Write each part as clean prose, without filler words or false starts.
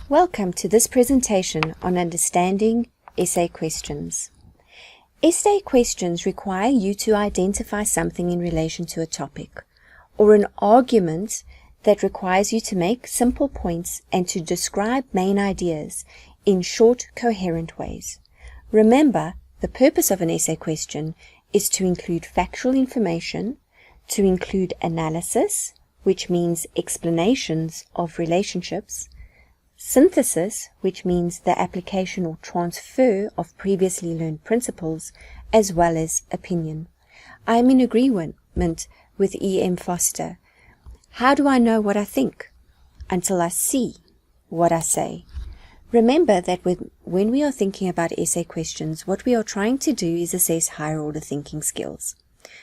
Welcome to this presentation on understanding essay questions. Essay questions require you to identify something in relation to a topic, or an argument that requires you to make simple points and to describe main ideas in short, coherent ways. Remember, the purpose of an essay question is to include factual information, to include analysis, which means explanations of relationships, synthesis, which means the application or transfer of previously learned principles, as well as opinion. I am in agreement with E.M. Foster. How do I know what I think? Until I see what I say. Remember that when we are thinking about essay questions, what we are trying to do is assess higher order thinking skills.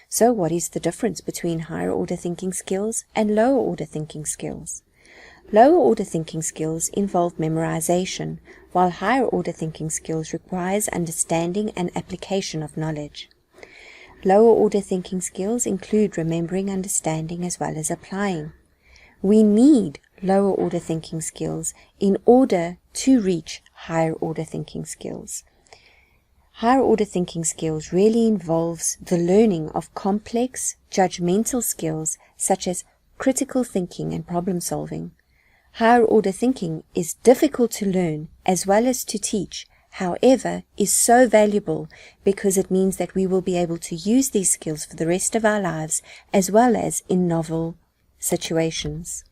So what is the difference between higher order thinking skills and lower order thinking skills? Lower order thinking skills involve memorization, while higher order thinking skills requires understanding and application of knowledge. Lower order thinking skills include remembering, understanding, as well as applying. We need lower order thinking skills in order to reach higher order thinking skills. Higher order thinking skills really involves the learning of complex, judgmental skills such as critical thinking and problem solving. Higher order thinking is difficult to learn as well as to teach, however, is so valuable because it means that we will be able to use these skills for the rest of our lives as well as in novel situations.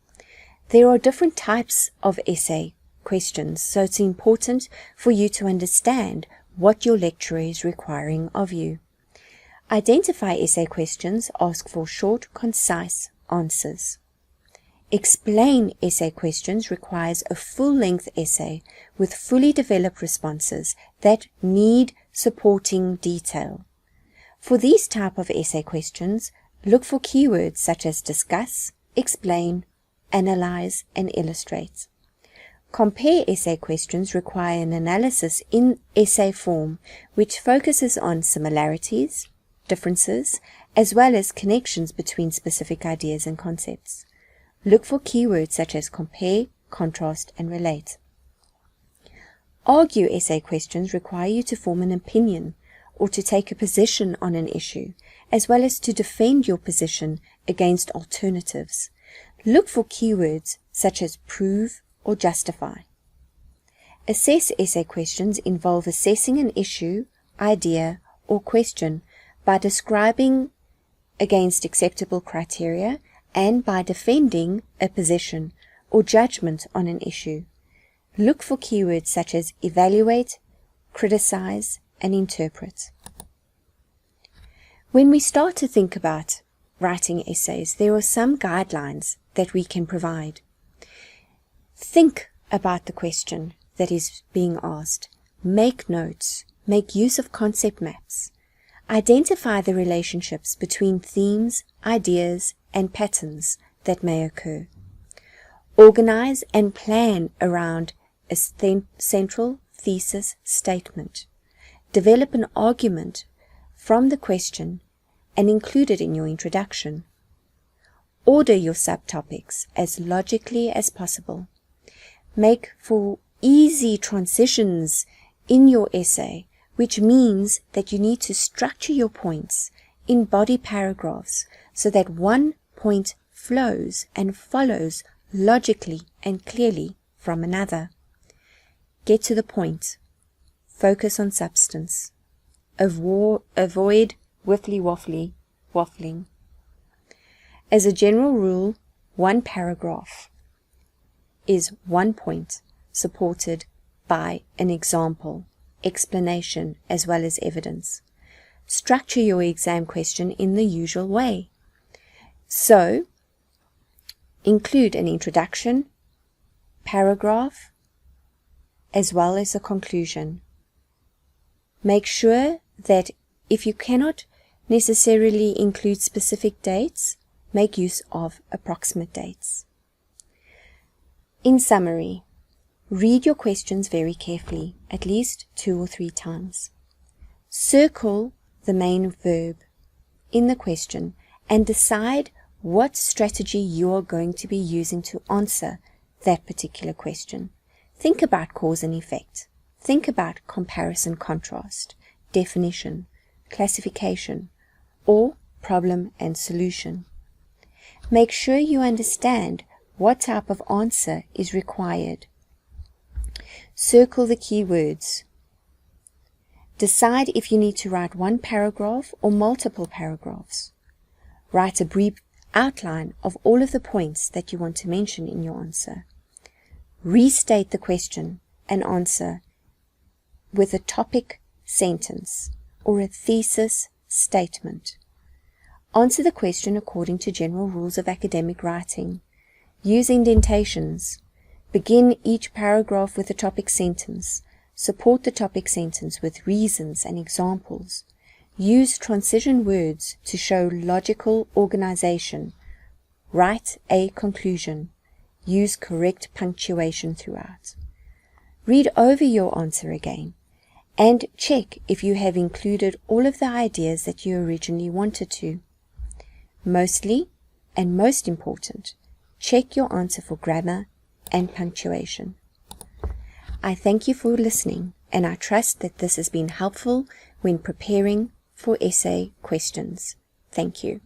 There are different types of essay questions, so it's important for you to understand what your lecturer is requiring of you. Identify essay questions, ask for short, concise answers. Explain essay questions requires a full-length essay with fully developed responses that need supporting detail. For these type of essay questions, look for keywords such as discuss, explain, analyze, and illustrate. Compare essay questions require an analysis in essay form which focuses on similarities, differences, as well as connections between specific ideas and concepts. Look for keywords such as compare, contrast, and relate. Argue essay questions require you to form an opinion or to take a position on an issue, as well as to defend your position against alternatives. Look for keywords such as prove or justify. Assess essay questions involve assessing an issue, idea, or question by describing against acceptable criteria and by defending a position or judgment on an issue. Look for keywords such as evaluate, criticize, and interpret. When we start to think about writing essays, there are some guidelines that we can provide. Think about the question that is being asked. Make notes. Make use of concept maps. Identify the relationships between themes, ideas, and patterns that may occur. Organize and plan around a central thesis statement. Develop an argument from the question and include it in your introduction. Order your subtopics as logically as possible. Make for easy transitions in your essay, which means that you need to structure your points in body paragraphs so that one point flows and follows logically and clearly from another. Get to the point. Focus on substance. Avoid waffling. As a general rule, one paragraph is one point supported by an example, explanation, as well as evidence. Structure your exam question in the usual way. So, include an introduction, paragraph, as well as a conclusion. Make sure that if you cannot necessarily include specific dates, make use of approximate dates. In summary, read your questions very carefully, at least 2 or 3 times. Circle the main verb in the question and decide what strategy you are going to be using to answer that particular question. Think about cause and effect. Think about comparison contrast, definition, classification, or problem and solution. Make sure you understand what type of answer is required. Circle the keywords. Decide if you need to write one paragraph or multiple paragraphs. Write a brief outline of all of the points that you want to mention in your answer. Restate the question and answer with a topic sentence or a thesis statement. Answer the question according to general rules of academic writing. Use indentations. Begin each paragraph with a topic sentence. Support the topic sentence with reasons and examples. Use transition words to show logical organization. Write a conclusion. Use correct punctuation throughout. Read over your answer again and check if you have included all of the ideas that you originally wanted to. Mostly, and most important, check your answer for grammar and punctuation. I thank you for listening, and I trust that this has been helpful when preparing for essay questions. Thank you.